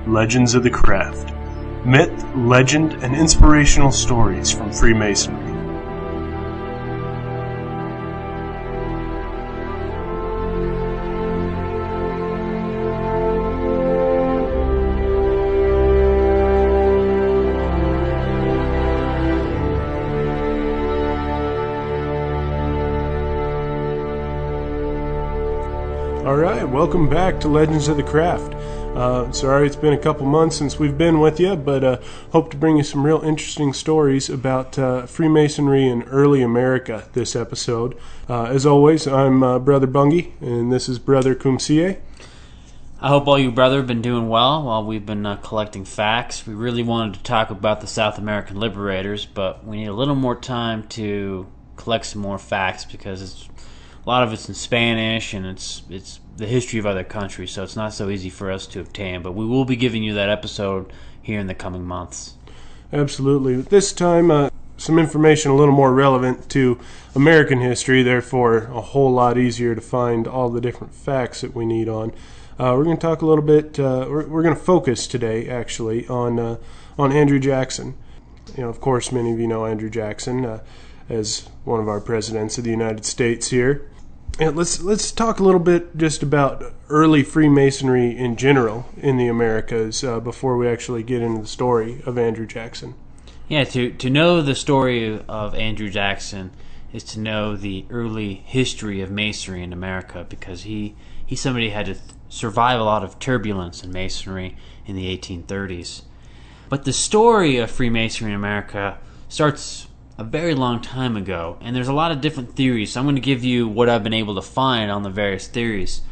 Legends of the Craft. Myth, legend, and inspirational stories from Freemasonry. Alright, welcome back to Legends of the Craft. Sorry it's been a couple months since we've been with you, but hope to bring you some real interesting stories about Freemasonry in early America this episode. As always, I'm Brother Bunga, and this is Brother Kumsie. I hope all you brother have been doing well while we've been collecting facts. We really wanted to talk about the South American liberators, but we need a little more time to collect some more facts because a lot of it's in Spanish and it's the history of other countries, so it's not so easy for us to obtain. But we will be giving you that episode here in the coming months. Absolutely. This time, some information a little more relevant to American history, therefore a whole lot easier to find all the different facts that we need on. We're going to talk a little bit, we're going to focus today, actually, on Andrew Jackson. You know, of course, many of you know Andrew Jackson as one of our presidents of the United States here. And let's talk a little bit just about early Freemasonry in general in the Americas before we actually get into the story of Andrew Jackson. Yeah, to know the story of Andrew Jackson is to know the early history of Masonry in America, because he's somebody who had to survive a lot of turbulence in Masonry in the 1830s. But the story of Freemasonry in America starts a very long time ago, and there's a lot of different theories, so I'm going to give you what I've been able to find on the various theories.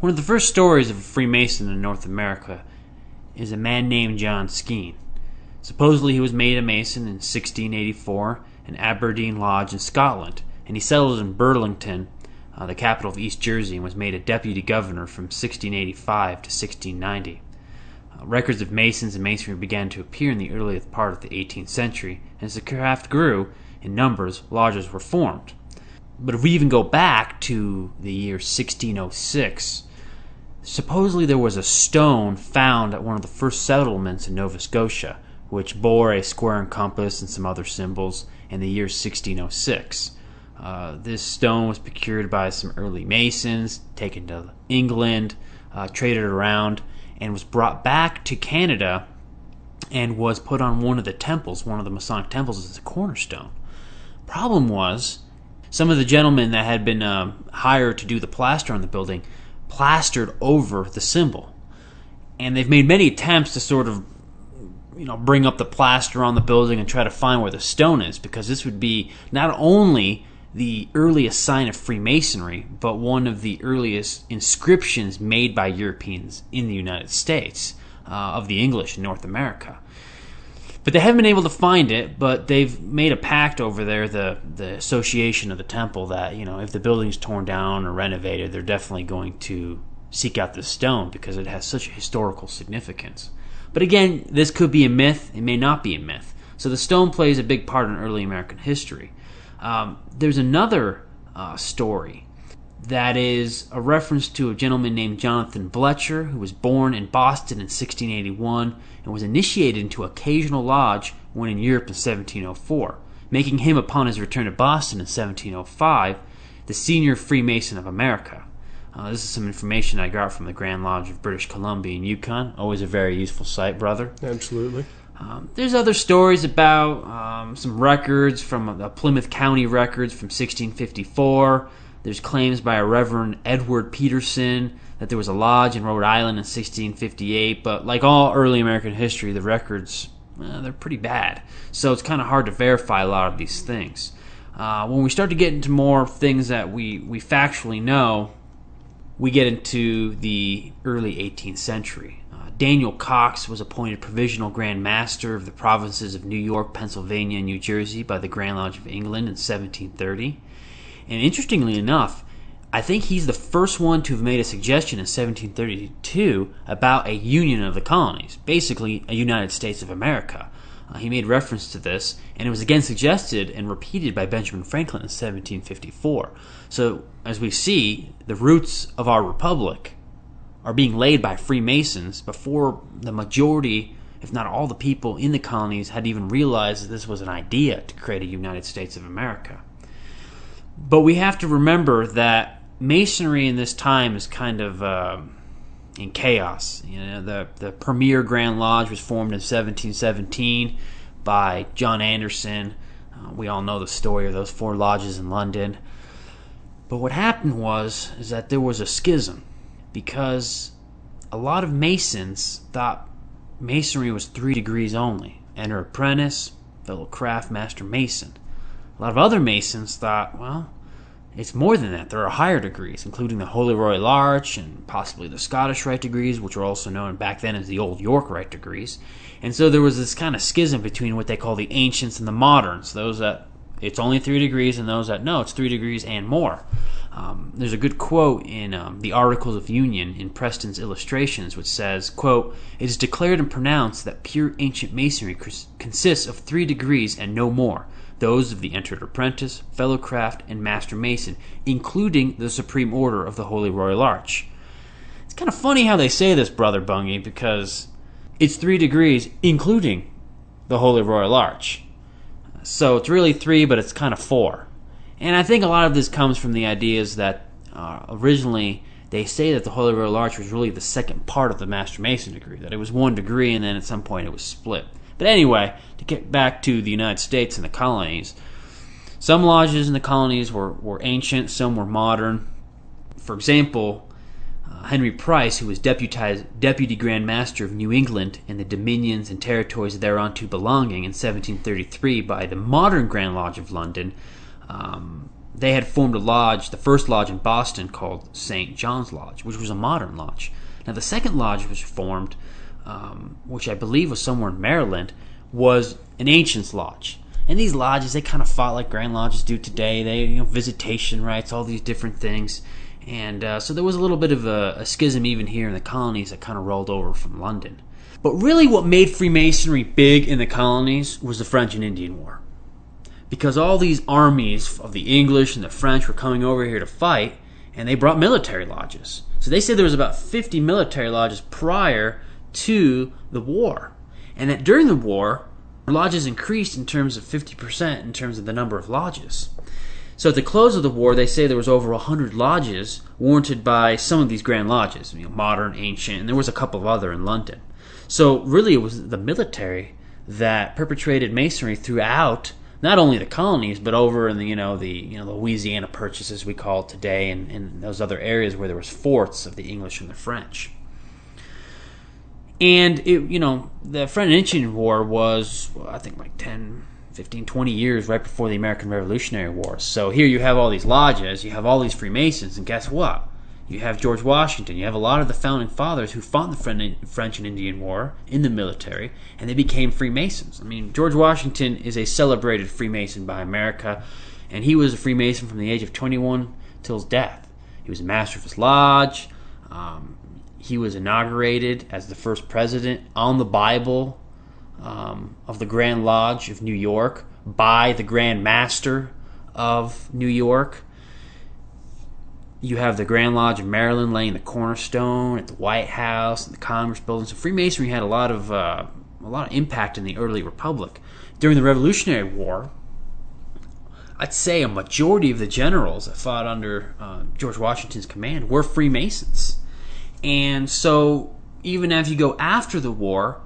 One of the first stories of a Freemason in North America is a man named John Skene. Supposedly he was made a Mason in 1684 in Aberdeen Lodge in Scotland, and he settled in Burlington, the capital of East Jersey, and was made a deputy governor from 1685 to 1690. Records of Masons and Masonry began to appear in the earliest part of the 18th century, and as the craft grew in numbers, lodges were formed. But if we even go back to the year 1606, supposedly there was a stone found at one of the first settlements in Nova Scotia, which bore a square and compass and some other symbols in the year 1606. This stone was procured by some early Masons, taken to England, traded around, and was brought back to Canada and was put on one of the temples, one of the Masonic temples, as a cornerstone. Problem was, some of the gentlemen that had been hired to do the plaster on the building plastered over the symbol. And they've made many attempts to sort of, bring up the plaster on the building and try to find where the stone is, because this would be not only the earliest sign of Freemasonry, but one of the earliest inscriptions made by Europeans in the United States, of the English in North America. But they haven't been able to find it, but they've made a pact over there, the association of the temple, that, if the building's torn down or renovated, they're definitely going to seek out this stone because it has such a historical significance. But again, this could be a myth, it may not be a myth. So the stone plays a big part in early American history. There's another story that is a reference to a gentleman named Jonathan Bletcher, who was born in Boston in 1681 and was initiated into occasional lodge when in Europe in 1704, making him, upon his return to Boston in 1705, the senior Freemason of America. This is some information I got from the Grand Lodge of British Columbia in Yukon. Always a very useful site, brother. Absolutely. There's other stories about some records from the Plymouth County records from 1654. There's claims by a Reverend Edward Peterson that there was a lodge in Rhode Island in 1658. But like all early American history, the records, they're pretty bad. So it's kind of hard to verify a lot of these things. When we start to get into more things that we factually know, we get into the early 18th century. Daniel Cox was appointed Provisional Grand Master of the provinces of New York, Pennsylvania, and New Jersey by the Grand Lodge of England in 1730. And interestingly enough, I think he's the first one to have made a suggestion in 1732 about a union of the colonies, basically a United States of America. He made reference to this, and it was again suggested and repeated by Benjamin Franklin in 1754. So, as we see, the roots of our republic are being laid by Freemasons before the majority, if not all the people in the colonies, had even realized that this was an idea to create a United States of America. But we have to remember that Masonry in this time is kind of in chaos. The premier Grand Lodge was formed in 1717 by John Anderson. We all know the story of those 4 lodges in London. But what happened is that there was a schism, because a lot of Masons thought Masonry was 3 degrees only: enter apprentice, fellow craft, master mason. A lot of other Masons thought, well, it's more than that. There are higher degrees, including the Holy Royal Arch and possibly the Scottish Rite degrees, which were also known back then as the Old York Rite degrees. And so there was this kind of schism between what they call the ancients and the moderns, those that it's only 3 degrees, and those that no, it's 3 degrees and more. There's a good quote in the Articles of Union in Preston's Illustrations, which says, quote, "It is declared and pronounced that pure ancient Masonry consists of 3 degrees and no more, those of the entered apprentice, fellow craft, and master mason, including the supreme order of the Holy Royal Arch." It's kind of funny how they say this, Brother Bungie, because it's 3 degrees, including the Holy Royal Arch. So it's really 3, but it's kind of 4. And I think a lot of this comes from the ideas that originally they say that the Holy Royal Arch was really the second part of the Master Mason degree, that it was 1 degree and then at some point it was split. But anyway, to get back to the United States and the colonies, some lodges in the colonies were ancient, some were modern. For example, Henry Price, who was Deputy Grand Master of New England and the dominions and territories thereunto belonging in 1733 by the modern Grand Lodge of London, they had formed a lodge, the first lodge in Boston, called St. John's Lodge, which was a modern lodge. Now the second lodge was formed, which I believe was somewhere in Maryland, was an Ancients Lodge. And these lodges, they kind of fought like Grand Lodges do today. They, visitation rights, all these different things. And so there was a little bit of a schism even here in the colonies that kind of rolled over from London. But really what made Freemasonry big in the colonies was the French and Indian War. Because all these armies of the English and the French were coming over here to fight, and they brought military lodges. So they said there was about 50 military lodges prior to the war. And that during the war, lodges increased in terms of 50% in terms of the number of lodges. So at the close of the war, they say there was over 100 lodges warranted by some of these grand lodges, modern, ancient, and there was a couple of other in London. So really it was the military that perpetrated Masonry throughout not only the colonies, but over in the Louisiana Purchase, as we call it today, and those other areas where there was forts of the English and the French. And the French and Indian War was, I think, like 10, 15, 20 years right before the American Revolutionary War. So here you have all these lodges, you have all these Freemasons, and guess what? You have George Washington, you have a lot of the founding fathers who fought in the French and Indian War in the military, and they became Freemasons. I mean, George Washington is a celebrated Freemason by America, and he was a Freemason from the age of 21 till his death. He was a master of his lodge. He was inaugurated as the first president on the Bible of the Grand Lodge of New York by the Grand Master of New York. You have the Grand Lodge of Maryland laying the cornerstone at the White House and the Congress building. So Freemasonry had a lot of impact in the early republic. During the Revolutionary War, I'd say a majority of the generals that fought under George Washington's command were Freemasons. And so even as you go after the war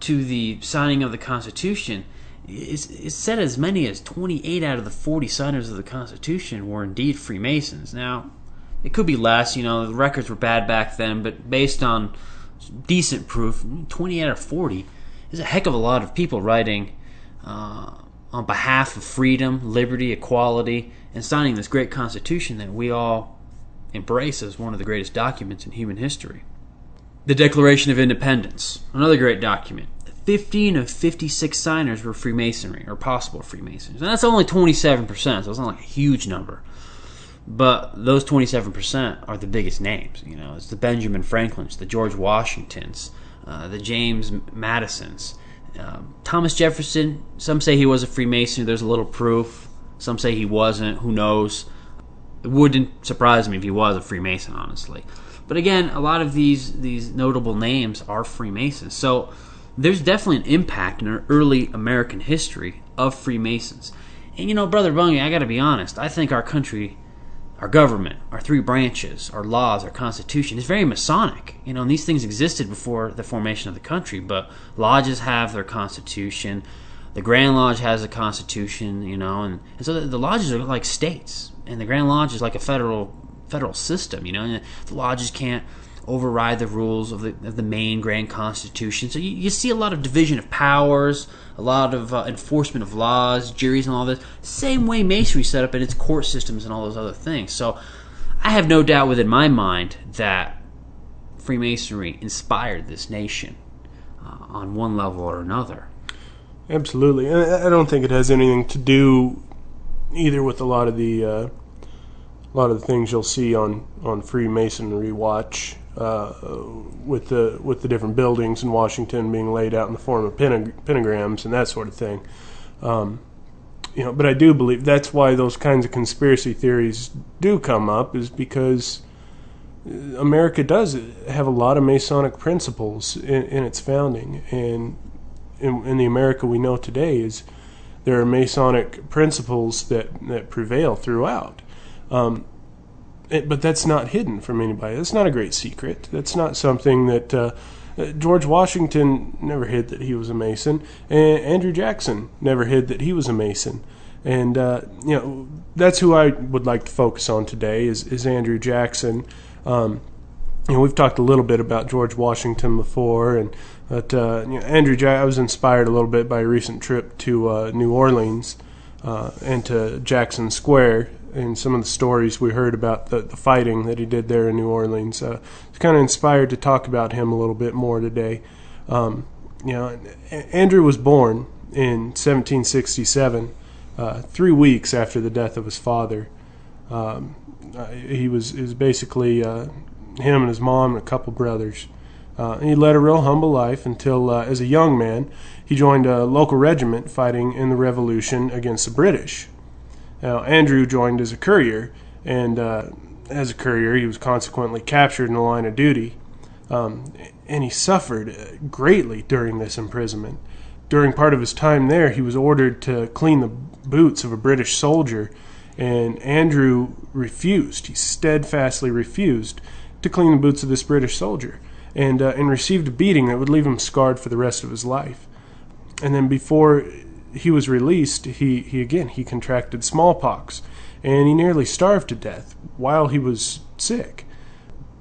to the signing of the Constitution, it's said as many as 28 out of the 40 signers of the Constitution were indeed Freemasons. Now, it could be less, the records were bad back then, but based on decent proof, 28 out of 40 is a heck of a lot of people writing on behalf of freedom, liberty, equality, and signing this great Constitution that we all embrace as one of the greatest documents in human history. The Declaration of Independence, another great document. 15 of 56 signers were Freemasonry, or possible Freemasons. And that's only 27%, so it's not like a huge number. But those 27% are the biggest names. It's the Benjamin Franklins, the George Washingtons, the James Madisons. Thomas Jefferson, some say he was a Freemason. There's a little proof. Some say he wasn't. Who knows? It wouldn't surprise me if he was a Freemason, honestly. But again, a lot of these notable names are Freemasons. So there's definitely an impact in our early American history of Freemasons. And Brother Bunga, I got to be honest, I think our country, our government, our three branches, our laws, our constitution is very Masonic. And these things existed before the formation of the country, but lodges have their constitution. The Grand Lodge has a constitution, and so the lodges are like states, and the Grand Lodge is like a federal system, and the lodges can't override the rules of the main Grand Constitution. So you see a lot of division of powers, a lot of enforcement of laws, juries, and all this. Same way Masonry set up in its court systems and all those other things. So I have no doubt within my mind that Freemasonry inspired this nation on one level or another. Absolutely. I don't think it has anything to do either with a lot of the things you'll see on Freemasonry Watch, with the different buildings in Washington being laid out in the form of pentagrams and that sort of thing. But I do believe that's why those kinds of conspiracy theories do come up, is because America does have a lot of Masonic principles in its founding, and in the America we know today there are Masonic principles that prevail throughout. But that's not hidden from anybody. That's not a great secret. That's not something that George Washington never hid that he was a Mason, and Andrew Jackson never hid that he was a Mason. And that's who I would like to focus on today is Andrew Jackson. We've talked a little bit about George Washington before, but Andrew Jackson, I was inspired a little bit by a recent trip to New Orleans and to Jackson Square, and some of the stories we heard about the fighting that he did there in New Orleans. It's kind of inspired to talk about him a little bit more today. Andrew was born in 1767, 3 weeks after the death of his father. It was basically him and his mom and a couple brothers. He led a real humble life until, as a young man, he joined a local regiment fighting in the Revolution against the British. Now, Andrew joined as a courier, and as a courier, he was consequently captured in the line of duty, and he suffered greatly during this imprisonment. During part of his time there, he was ordered to clean the boots of a British soldier, and Andrew refused. He steadfastly refused to clean the boots of this British soldier, and received a beating that would leave him scarred for the rest of his life. And then before he was released, he contracted smallpox, and he nearly starved to death while he was sick.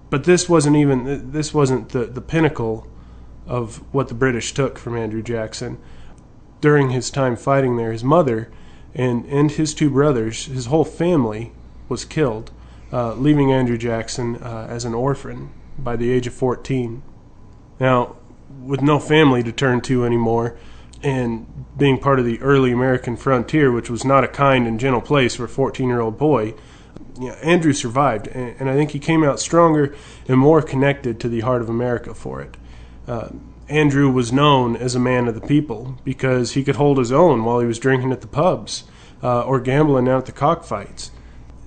But this wasn't the pinnacle of what the British took from Andrew Jackson. During his time fighting there, his mother and his two brothers, his whole family, was killed, leaving Andrew Jackson as an orphan by the age of 14. Now, with no family to turn to anymore, and being part of the early American frontier, which was not a kind and gentle place for a 14-year-old boy, Andrew survived, and I think he came out stronger and more connected to the heart of America for it. Andrew was known as a man of the people because he could hold his own while he was drinking at the pubs or gambling out at the cockfights.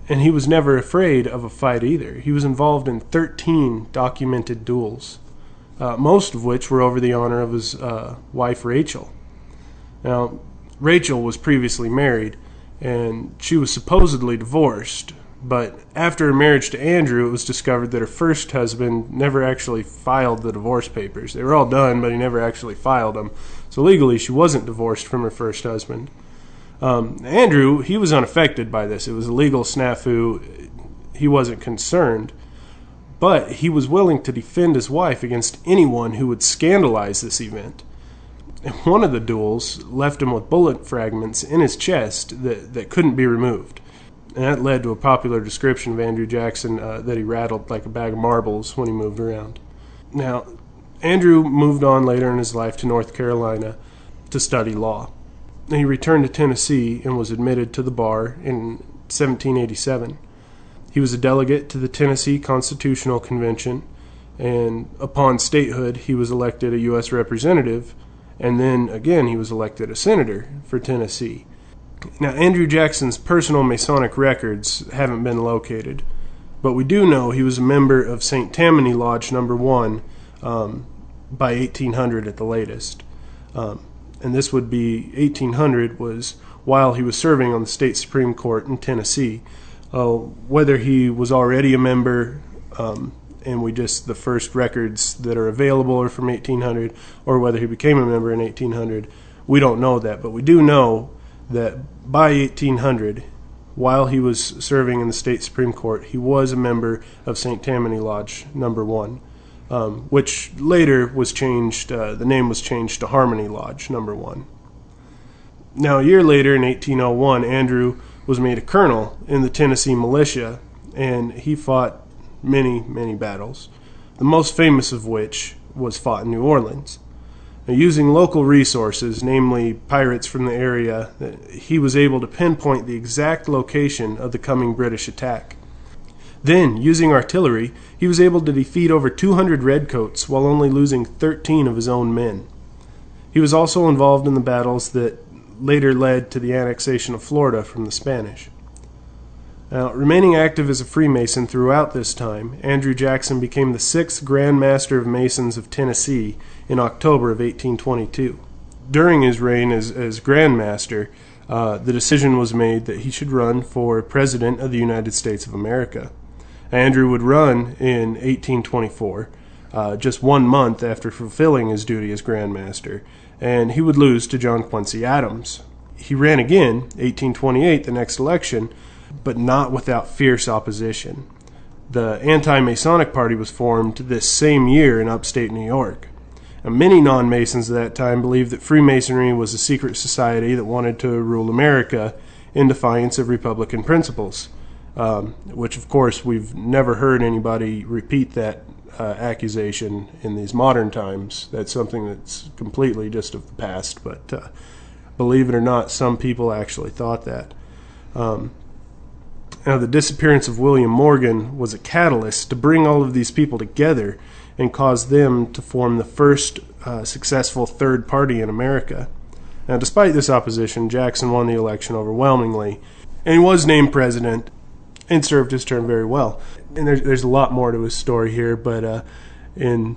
And he was never afraid of a fight either. He was involved in 13 documented duels, most of which were over the honor of his wife, Rachel. Now, Rachel was previously married, and she was supposedly divorced, but after her marriage to Andrew, it was discovered that her first husband never actually filed the divorce papers. They were all done, but he never actually filed them. So legally, she wasn't divorced from her first husband. Andrew, he was unaffected by this. It was a legal snafu. He wasn't concerned. But he was willing to defend his wife against anyone who would scandalize this event. And one of the duels left him with bullet fragments in his chest that couldn't be removed. And that led to a popular description of Andrew Jackson that he rattled like a bag of marbles when he moved around. Now, Andrew moved on later in his life to North Carolina to study law. He returned to Tennessee and was admitted to the bar in 1787. He was a delegate to the Tennessee Constitutional Convention, and upon statehood, he was elected a U.S. representative, and then again he was elected a senator for Tennessee. Now, Andrew Jackson's personal Masonic records haven't been located, But we do know he was a member of St. Tammany Lodge Number 1 by 1800 at the latest. And this would be 1800 was while he was serving on the state Supreme Court in Tennessee. Whether he was already a member, and the first records that are available are from 1800, or whether he became a member in 1800, we don't know that. But we do know that by 1800, while he was serving in the state Supreme Court, he was a member of St. Tammany Lodge Number 1. Which later was changed, the name was changed to Harmony Lodge Number 1. Now, a year later, in 1801, Andrew was made a colonel in the Tennessee militia, and he fought many, many battles, the most famous of which was fought in New Orleans. Now, using local resources, namely pirates from the area, he was able to pinpoint the exact location of the coming British attack. Then, using artillery, he was able to defeat over 200 redcoats while only losing 13 of his own men. He was also involved in the battles that later led to the annexation of Florida from the Spanish. Now, remaining active as a Freemason throughout this time, Andrew Jackson became the 6th Grand Master of Masons of Tennessee in October of 1822. During his reign as Grand Master, the decision was made that he should run for President of the United States of America. Andrew would run in 1824, just 1 month after fulfilling his duty as Grand Master, and he would lose to John Quincy Adams. He ran again, 1828, the next election, but not without fierce opposition. The anti-Masonic Party was formed this same year in upstate New York. And many non-Masons at that time believed that Freemasonry was a secret society that wanted to rule America in defiance of Republican principles. Which, of course, we've never heard anybody repeat that accusation in these modern times. That's something that's completely just of the past, but believe it or not, some people actually thought that. Now, the disappearance of William Morgan was a catalyst to bring all of these people together and cause them to form the first successful third party in America. Now, despite this opposition, Jackson won the election overwhelmingly, and he was named president and served his term very well. And there's a lot more to his story here, but in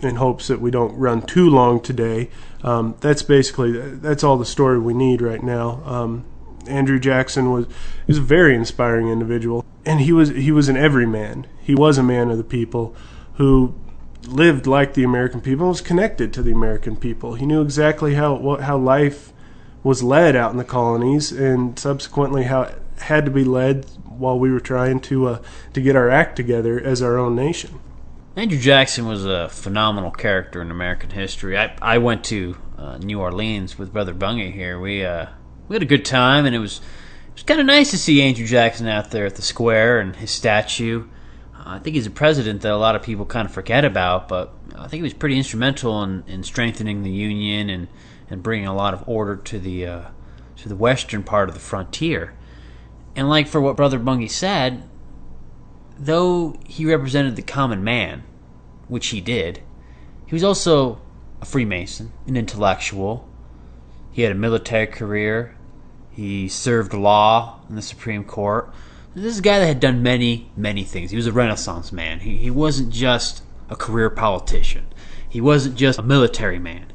hopes that we don't run too long today, that's all the story we need right now. Andrew Jackson was a very inspiring individual, and he was an everyman. He was a man of the people who lived like the American people, was connected to the American people. He knew exactly how life was led out in the colonies, and subsequently how it had to be led while we were trying to get our act together as our own nation. Andrew Jackson was a phenomenal character in American history. I went to New Orleans with Brother Bunga here. We had a good time, and it was kind of nice to see Andrew Jackson out there at the square and his statue. I think he's a president that a lot of people kind of forget about, but I think he was pretty instrumental in strengthening the Union and bringing a lot of order to the western part of the frontier. And like for what Brother Bungie said, though he represented the common man, which he did, he was also a Freemason, an intellectual. He had a military career. He served law in the Supreme Court. This is a guy that had done many, many things. He was a Renaissance man. He wasn't just a career politician. He wasn't just a military man.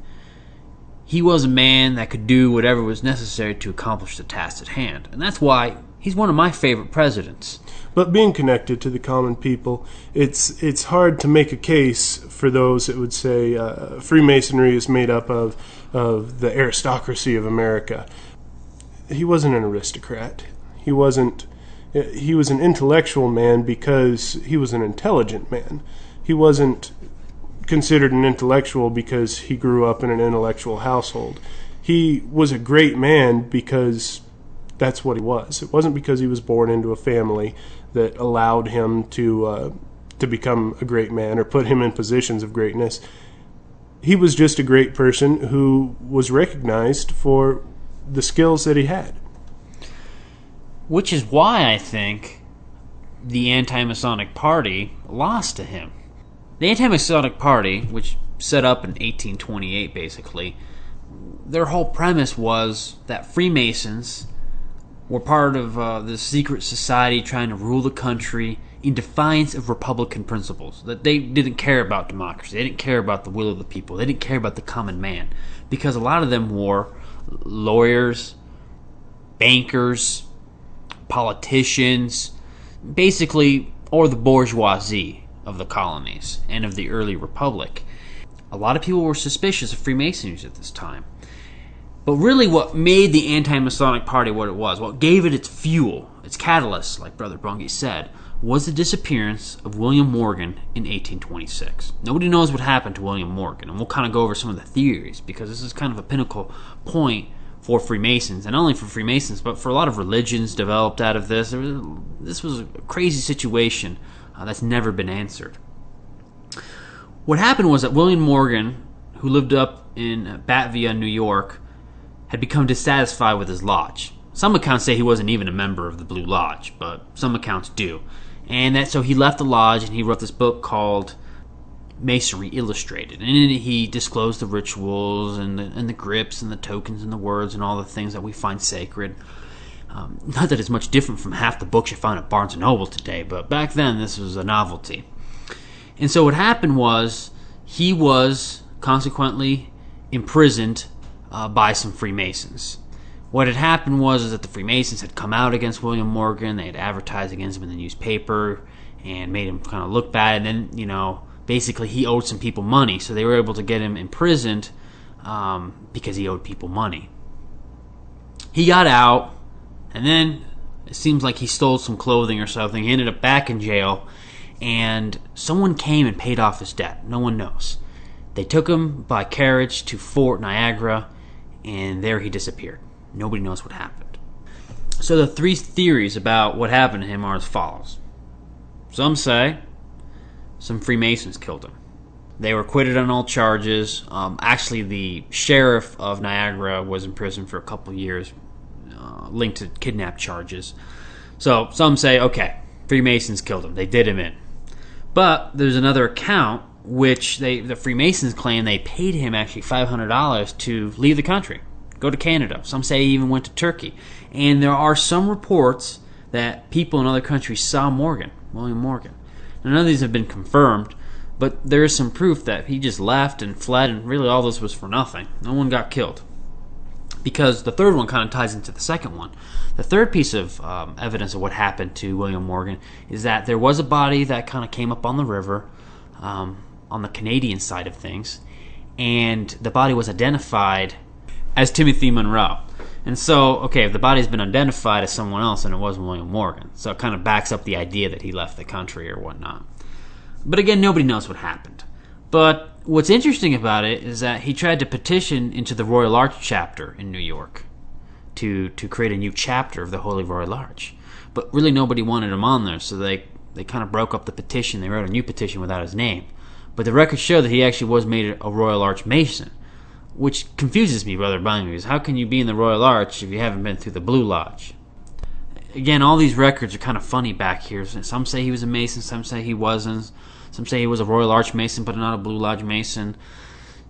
He was a man that could do whatever was necessary to accomplish the task at hand. And that's why he's one of my favorite presidents. But being connected to the common people, it's hard to make a case for those that would say Freemasonry is made up of the aristocracy of America. He wasn't an aristocrat. He was an intellectual man because he was an intelligent man. He wasn't considered an intellectual because he grew up in an intellectual household. He was a great man because that's what he was. It wasn't because he was born into a family that allowed him to become a great man or put him in positions of greatness. He was just a great person who was recognized for the skills that he had. Which is why I think the Anti-Masonic Party lost to him. The Anti-Masonic Party, which set up in 1828 basically, their whole premise was that Freemasons were part of this secret society trying to rule the country in defiance of Republican principles. That they didn't care about democracy. They didn't care about the will of the people. They didn't care about the common man. Because a lot of them were lawyers, bankers, politicians, basically, or the bourgeoisie of the colonies and of the early republic. A lot of people were suspicious of Freemasonry at this time. But really what made the anti-Masonic party what it was, what gave it its fuel, its catalyst, like Brother Bunga said, was the disappearance of William Morgan in 1826. Nobody knows what happened to William Morgan, and we'll kind of go over some of the theories, because this is kind of a pinnacle point for Freemasons, and not only for Freemasons, but for a lot of religions developed out of this. This was a crazy situation that's never been answered. What happened was that William Morgan, who lived up in Batavia, New York, had become dissatisfied with his lodge. Some accounts say he wasn't even a member of the Blue Lodge, but some accounts do. And so he left the lodge and he wrote this book called Masonry Illustrated. And in it he disclosed the rituals and the grips and the tokens and the words and all the things that we find sacred. Not that it's much different from half the books you find at Barnes & Noble today, but back then this was a novelty. And so what happened was he was consequently imprisoned by some Freemasons. What had happened was that the Freemasons had come out against William Morgan. They had advertised against him in the newspaper and made him kind of look bad. And then, basically he owed some people money. So they were able to get him imprisoned because he owed people money. He got out, and then it seems like he stole some clothing or something. He ended up back in jail, and someone came and paid off his debt. No one knows. They took him by carriage to Fort Niagara, and there he disappeared. Nobody knows what happened. So the three theories about what happened to him are as follows. Some say some Freemasons killed him. They were acquitted on all charges. Actually, the sheriff of Niagara was in prison for a couple years, linked to kidnap charges. So some say, okay, Freemasons killed him. They did him in. But there's another account which the Freemasons claim they paid him actually $500 to leave the country. Go to Canada. Some say he even went to Turkey. And there are some reports that people in other countries saw William Morgan. Now, none of these have been confirmed, but there is some proof that he just left and fled, and really all this was for nothing. No one got killed. Because the third one kind of ties into the second one. The third piece of evidence of what happened to William Morgan is that there was a body that kind of came up on the river on the Canadian side of things, and the body was identified as Timothy Monroe. And so, okay, if the body's been identified as someone else, then it wasn't William Morgan. So it kind of backs up the idea that he left the country or whatnot. But again, nobody knows what happened. But what's interesting about it is that he tried to petition into the Royal Arch chapter in New York to create a new chapter of the Holy Royal Arch. But really nobody wanted him on there, so they kind of broke up the petition. They wrote a new petition without his name. But the records show that he actually was made a Royal Arch Mason, which confuses me, Brother Bunga, because how can you be in the Royal Arch if you haven't been through the Blue Lodge? Again, all these records are kind of funny back here. Some say he was a Mason, some say he wasn't. Some say he was a Royal Arch Mason, but not a Blue Lodge Mason.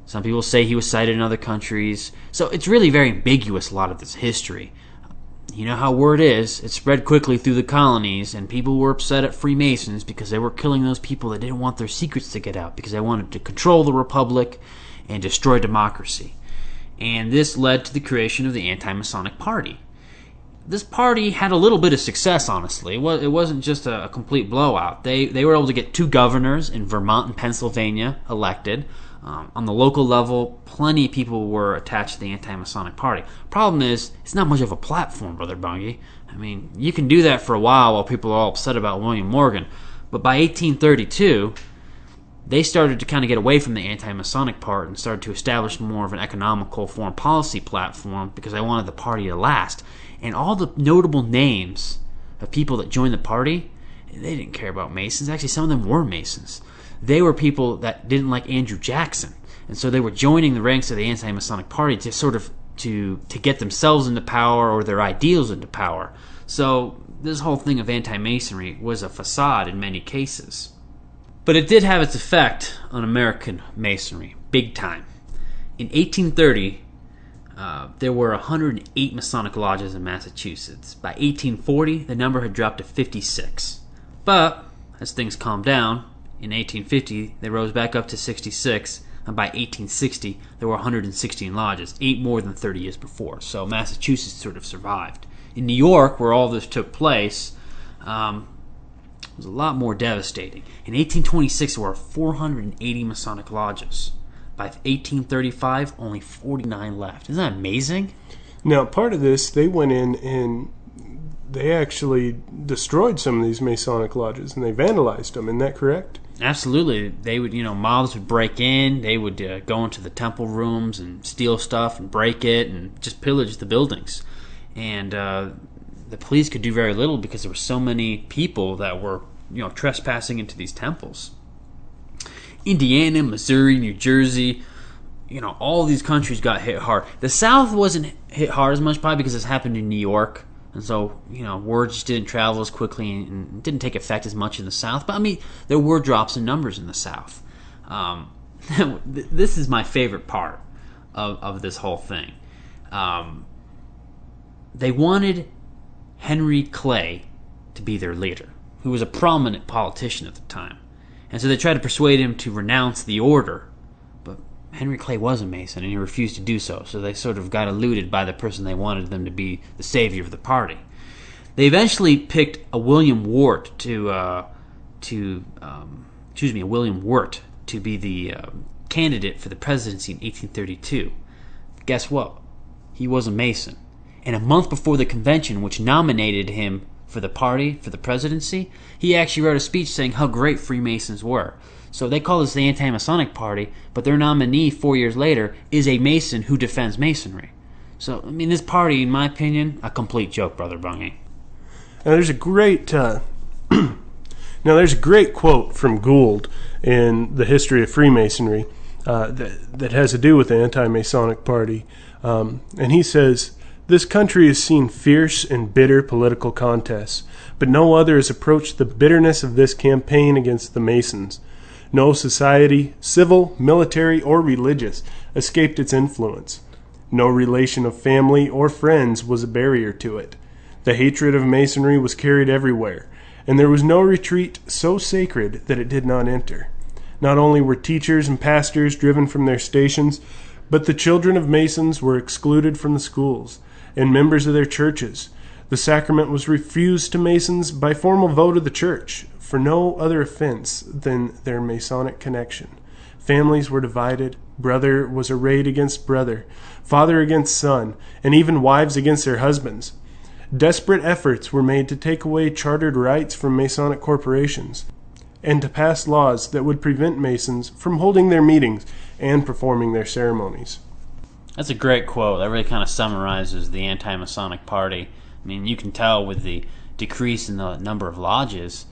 Some people say he was cited in other countries. So it's really very ambiguous, a lot of this history. You know how word is, it spread quickly through the colonies, and people were upset at Freemasons because they were killing those people that didn't want their secrets to get out, because they wanted to control the Republic and destroy democracy. And this led to the creation of the anti-Masonic party. This party had a little bit of success, honestly. It wasn't just a complete blowout. They were able to get 2 governors in Vermont and Pennsylvania elected. On the local level, plenty of people were attached to the anti-Masonic party. Problem is, it's not much of a platform, Brother Bunga. I mean, you can do that for a while people are all upset about William Morgan. But by 1832, they started to kind of get away from the anti-Masonic part and started to establish more of an economical foreign policy platform because they wanted the party to last. And all the notable names of people that joined the party, they didn't care about Masons. Actually, some of them were Masons. They were people that didn't like Andrew Jackson. And so they were joining the ranks of the anti-Masonic party to sort of to get themselves into power or their ideals into power. So this whole thing of anti-Masonry was a facade in many cases. But it did have its effect on American Masonry, big time. In 1830, there were 108 Masonic lodges in Massachusetts. By 1840, the number had dropped to 56. But as things calmed down, in 1850, they rose back up to 66, and by 1860, there were 116 lodges, 8 more than 30 years before. So Massachusetts sort of survived. In New York, where all this took place, it was a lot more devastating. In 1826, there were 480 Masonic lodges. By 1835, only 49 left. Isn't that amazing? Now, part of this, they went in and they actually destroyed some of these Masonic lodges, and they vandalized them. Isn't that correct? Absolutely. They would, mobs would break in. They would go into the temple rooms and steal stuff and break it and just pillage the buildings. And the police could do very little because there were so many people that were, trespassing into these temples. Indiana, Missouri, New Jersey, all these countries got hit hard. The South wasn't hit hard as much probably because this happened in New York. And so, word just didn't travel as quickly and didn't take effect as much in the South. But, there were drops in numbers in the South. This is my favorite part of this whole thing. They wanted Henry Clay to be their leader, who was a prominent politician at the time. And so they tried to persuade him to renounce the order. But Henry Clay was a Mason, and he refused to do so. So they sort of got eluded by the person they wanted them to be the savior of the party. They eventually picked a William Wirt to be the candidate for the presidency in 1832. Guess what? He was a Mason. And a month before the convention, which nominated him for the party, for the presidency, he actually wrote a speech saying how great Freemasons were. So they call this the Anti-Masonic Party, but their nominee 4 years later is a Mason who defends Masonry. So, this party, in my opinion, a complete joke, Brother Bunga. Now, there's a great quote from Gould in the history of Freemasonry that has to do with the Anti-Masonic Party. And he says, "This country has seen fierce and bitter political contests, but no other has approached the bitterness of this campaign against the Masons. No society, civil, military, or religious, escaped its influence. No relation of family or friends was a barrier to it. The hatred of Masonry was carried everywhere, and there was no retreat so sacred that it did not enter. Not only were teachers and pastors driven from their stations, but the children of Masons were excluded from the schools and members of their churches. The sacrament was refused to Masons by formal vote of the church, for no other offense than their Masonic connection. Families were divided, brother was arrayed against brother, father against son, and even wives against their husbands. Desperate efforts were made to take away chartered rights from Masonic corporations, and to pass laws that would prevent Masons from holding their meetings and performing their ceremonies." That's a great quote. That really kind of summarizes the Anti-Masonic Party. You can tell with the decrease in the number of lodges,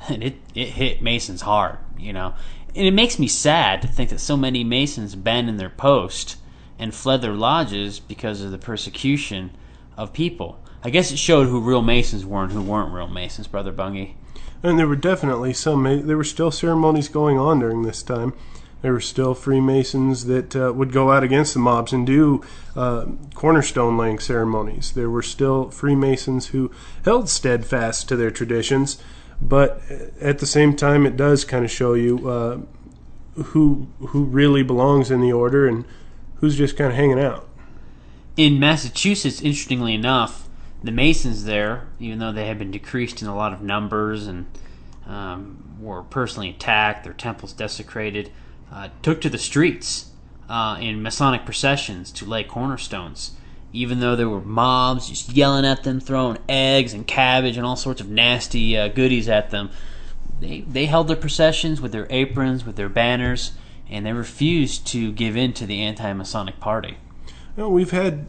it hit Masons hard, And it makes me sad to think that so many Masons abandoned their post and fled their lodges because of the persecution of people. I guess it showed who real Masons were and who weren't real Masons, Brother Bunga. And there were definitely there were still ceremonies going on during this time. There were still Freemasons that would go out against the mobs and do cornerstone laying ceremonies. There were still Freemasons who held steadfast to their traditions, but at the same time, it does kind of show you who really belongs in the order and who's just kind of hanging out. In Massachusetts, interestingly enough, the Masons there, even though they had been decreased in a lot of numbers and were personally attacked, their temples desecrated, took to the streets in Masonic processions to lay cornerstones. Even though there were mobs just yelling at them, throwing eggs and cabbage and all sorts of nasty goodies at them, they held their processions with their aprons, with their banners, and they refused to give in to the Anti-Masonic Party. We've had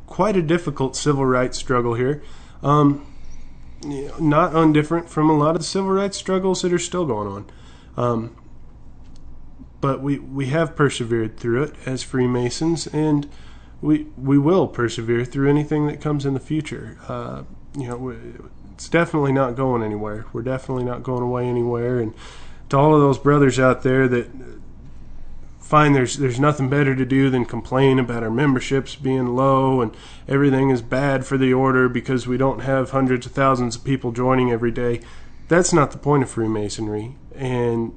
quite a difficult civil rights struggle here. Not undifferent from a lot of the civil rights struggles that are still going on. But we have persevered through it as Freemasons, and we will persevere through anything that comes in the future. It's definitely not going anywhere. We're definitely not going away anywhere. And to all of those brothers out there that find there's nothing better to do than complain about our memberships being low and everything is bad for the order because we don't have hundreds of thousands of people joining every day. That's not the point of Freemasonry, and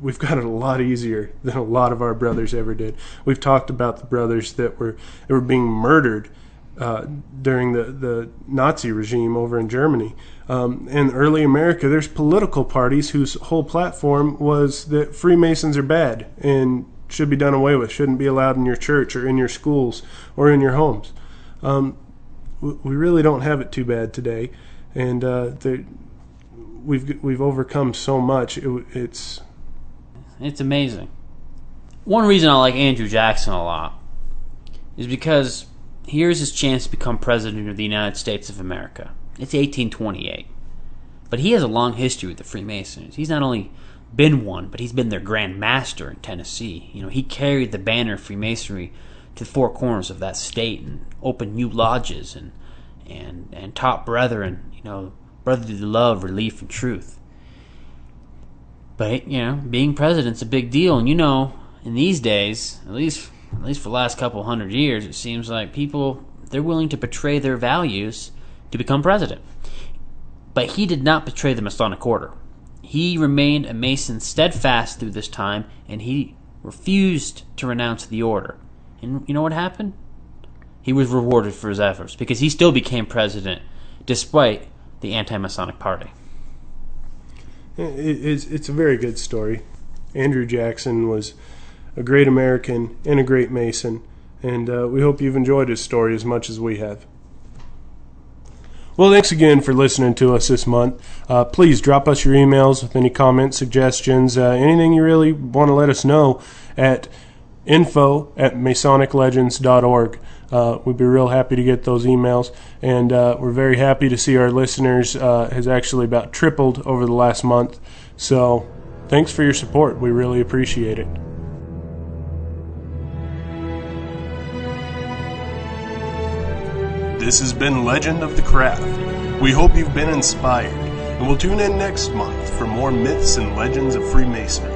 we've got it a lot easier than a lot of our brothers ever did. We've talked about the brothers that were being murdered during the Nazi regime over in Germany. In early America, there's political parties whose whole platform was that Freemasons are bad and should be done away with, shouldn't be allowed in your church or in your schools or in your homes. We really don't have it too bad today, and we've overcome so much. It's amazing. One reason I like Andrew Jackson a lot is because here's his chance to become president of the United States of America. It's 1828. But he has a long history with the Freemasons. He's not only been one, but he's been their Grand Master in Tennessee. You know, he carried the banner of Freemasonry to the four corners of that state and opened new lodges and taught brethren, you know, brotherly love, relief, and truth. But, you know, being president's a big deal. And, you know, in these days, at least for the last couple hundred years, it seems like people, they're willing to betray their values to become president. But he did not betray the Masonic order. He remained a Mason steadfast through this time, and he refused to renounce the order. And you know what happened? He was rewarded for his efforts, because he still became president despite the anti-Masonic party. It's a very good story. Andrew Jackson was a great American and a great Mason, and we hope you've enjoyed his story as much as we have. Well, thanks again for listening to us this month. Please drop us your emails with any comments, suggestions, anything you really want to let us know at info@masoniclegends.org. We'd be real happy to get those emails, and we're very happy to see our listeners has actually about tripled over the last month. So thanks for your support. We really appreciate it. This has been Legend of the Craft. We hope you've been inspired, and we'll tune in next month for more myths and legends of Freemasonry.